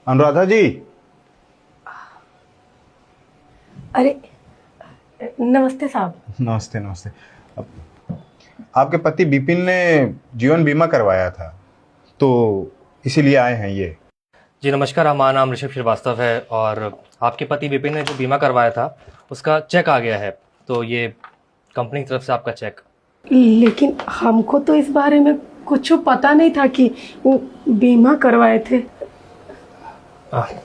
अनुराधा जी। अरे नमस्ते साहब। नमस्ते नमस्ते। आपके पति विपिन ने जीवन बीमा करवाया था तो इसीलिए आए हैं ये। जी नमस्कार, हमारा नाम ऋषभ श्रीवास्तव है और आपके पति विपिन ने जो बीमा करवाया था उसका चेक आ गया है, तो ये कंपनी की तरफ से आपका चेक। लेकिन हमको तो इस बारे में कुछ पता नहीं था कि वो बीमा करवाए थे।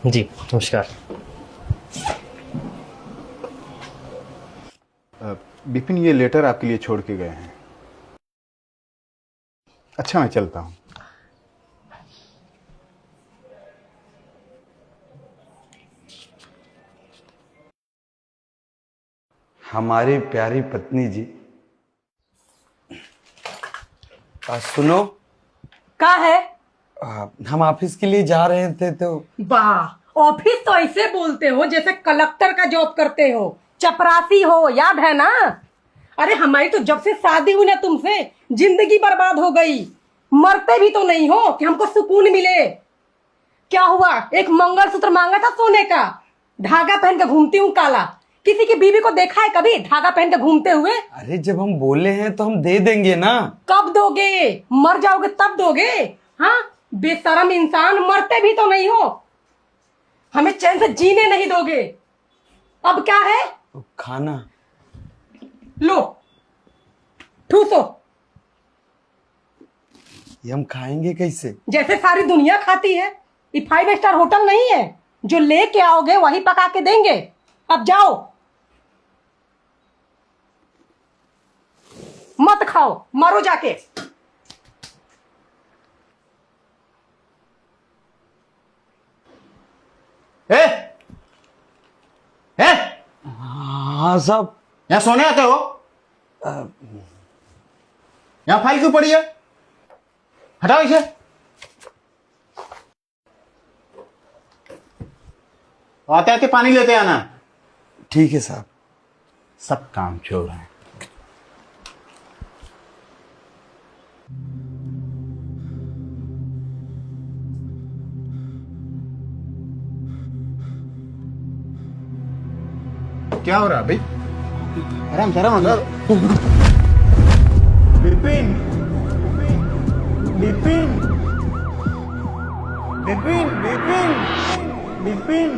जी नमस्कार। विपिन ये लेटर आपके लिए छोड़ के गए हैं। अच्छा मैं चलता हूँ। हमारी प्यारी पत्नी जी, सुनो। का है? हम ऑफिस के लिए जा रहे थे तो। वाह, ऑफिस तो ऐसे बोलते हो जैसे कलेक्टर का जॉब करते हो, चपरासी हो, याद है ना? अरे हमारी तो जब से शादी हुई ना तुमसे जिंदगी बर्बाद हो गई। मरते भी तो नहीं हो कि हमको सुकून मिले। क्या हुआ? एक मंगलसूत्र मांगा था सोने का, धागा पहन के घूमती हूँ काला। किसी की बीवी को देखा है कभी धागा पहन के घूमते हुए? अरे जब हम बोले हैं तो हम दे देंगे ना। कब दोगे? मर जाओगे तब दोगे? हाँ, बेशरम इंसान, मरते भी तो नहीं हो, हमें चैन से जीने नहीं दोगे। अब क्या है? खाना लो ठूसो। ये हम खाएंगे कैसे? जैसे सारी दुनिया खाती है। ये 5 स्टार होटल नहीं है, जो लेके आओगे वही पका के देंगे। अब जाओ, मत खाओ, मरो जाके। ए? ए? हाँ साहब। यहाँ सोने आते हो? यहाँ फाइल क्यों पड़ी है? हटाओ इसे। आते आते पानी लेते आना। ठीक है साहब। सब काम चोर हैं। क्या हो रहा है भाई? आराम से आराम से। विपिन विपिन विपिन विपिन विपिन।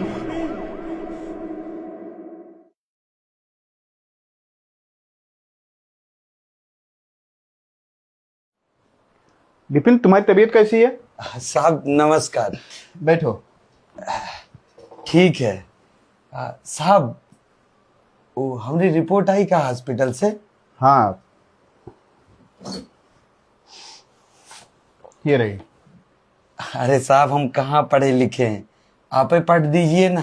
विपिन तुम्हारी तबीयत कैसी है? साहब नमस्कार। बैठो। ठीक है। साहब वो हमारी रिपोर्ट आई का हॉस्पिटल से? हाँ ये रही। अरे साहब हम कहाँ पढ़े लिखे हैं, आप ही पढ़ दीजिए ना।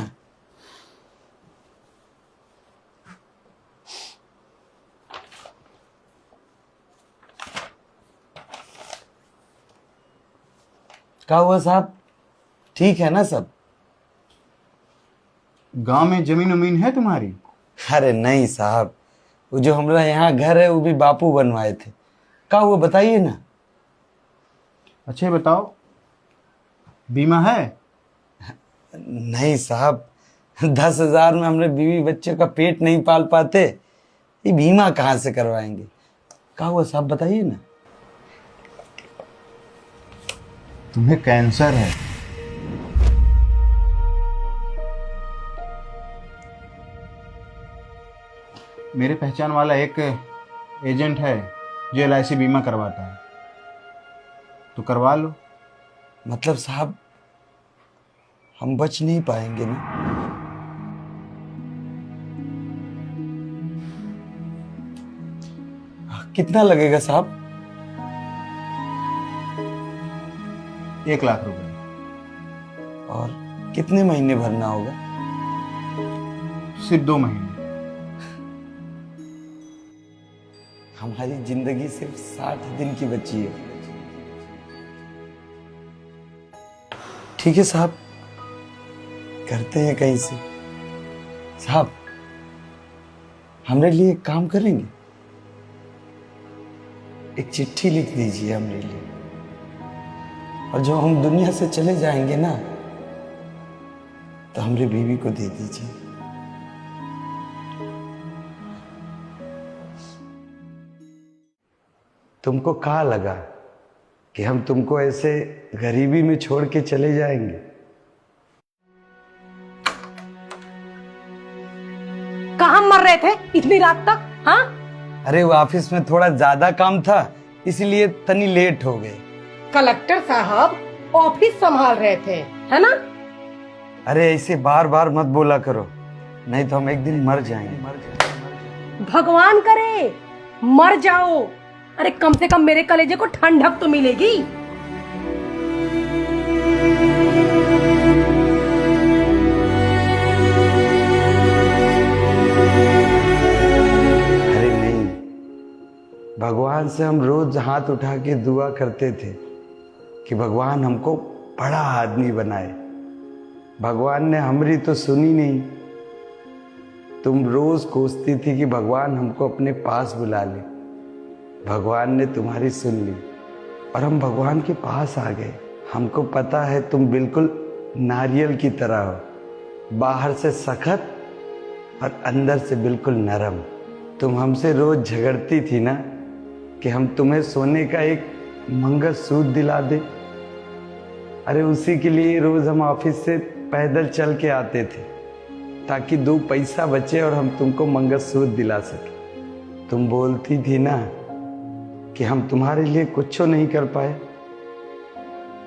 क्या हुआ साहब, ठीक है ना सब? गांव में जमीन उमीन है तुम्हारी? अरे नहीं साहब, वो जो हमारा यहाँ घर है वो भी बापू बनवाए थे। क्या हुआ बताइए ना। अच्छा ये बताओ, बीमा है? नहीं साहब, 10,000 में हमने बीवी बच्चे का पेट नहीं पाल पाते, ये बीमा कहाँ से करवाएंगे। क्या हुआ साहब बताइए ना। तुम्हें कैंसर है। मेरे पहचान वाला एक एजेंट है जो LIC बीमा करवाता है, तो करवा लो। मतलब साहब हम बच नहीं पाएंगे ना? कितना लगेगा साहब? 1 लाख रुपए। और कितने महीने भरना होगा? सिर्फ 2 महीने। हमारी जिंदगी सिर्फ 60 दिन की बची है। ठीक है साहब, करते हैं कहीं से। साहब हमारे लिए एक काम करेंगे, एक चिट्ठी लिख दीजिए हमारे लिए, और जो हम दुनिया से चले जाएंगे ना तो हमारी बीवी को दे दीजिए। तुमको कहाँ लगा कि हम तुमको ऐसे गरीबी में छोड़ के चले जाएंगे? कहाँ मर रहे थे इतनी रात तक? हाँ, अरे वो ऑफिस में थोड़ा ज्यादा काम था, इसलिए तनी लेट हो गए। कलेक्टर साहब ऑफिस संभाल रहे थे, है ना? अरे ऐसे बार बार मत बोला करो, नहीं तो हम एक दिन मर जाएंगे। भगवान करे मर जाओ। अरे कम से कम मेरे कलेजे को ठंडक तो मिलेगी। अरे नहीं, भगवान से हम रोज हाथ उठा के दुआ करते थे कि भगवान हमको बड़ा आदमी बनाए। भगवान ने हमारी तो सुनी नहीं। तुम रोज कोसती थी कि भगवान हमको अपने पास बुला ले। भगवान ने तुम्हारी सुन ली और हम भगवान के पास आ गए। हमको पता है तुम बिल्कुल नारियल की तरह हो, बाहर से सख्त और अंदर से बिल्कुल नरम। तुम हमसे रोज झगड़ती थी ना कि हम तुम्हें सोने का एक मंगलसूत्र दिला दे। अरे उसी के लिए रोज हम ऑफिस से पैदल चल के आते थे ताकि 2 पैसा बचे और हम तुमको मंगलसूत्र दिला सके। तुम बोलती थी ना कि हम तुम्हारे लिए कुछ नहीं कर पाए।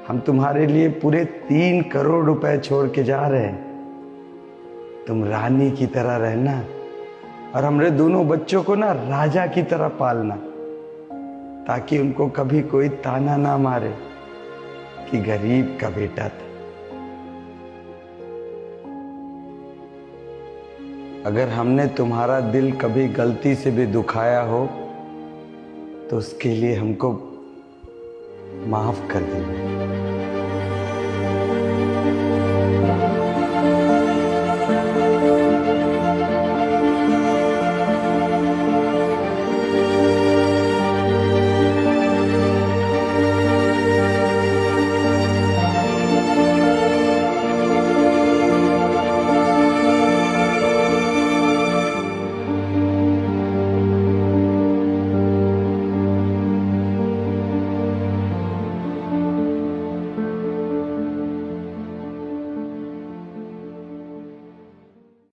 हम तुम्हारे लिए पूरे 3 करोड़ रुपए छोड़ के जा रहे हैं। तुम रानी की तरह रहना और हमारे दोनों बच्चों को ना राजा की तरह पालना, ताकि उनको कभी कोई ताना ना मारे कि गरीब का बेटा था। अगर हमने तुम्हारा दिल कभी गलती से भी दुखाया हो तो उसके लिए हमको माफ कर देना।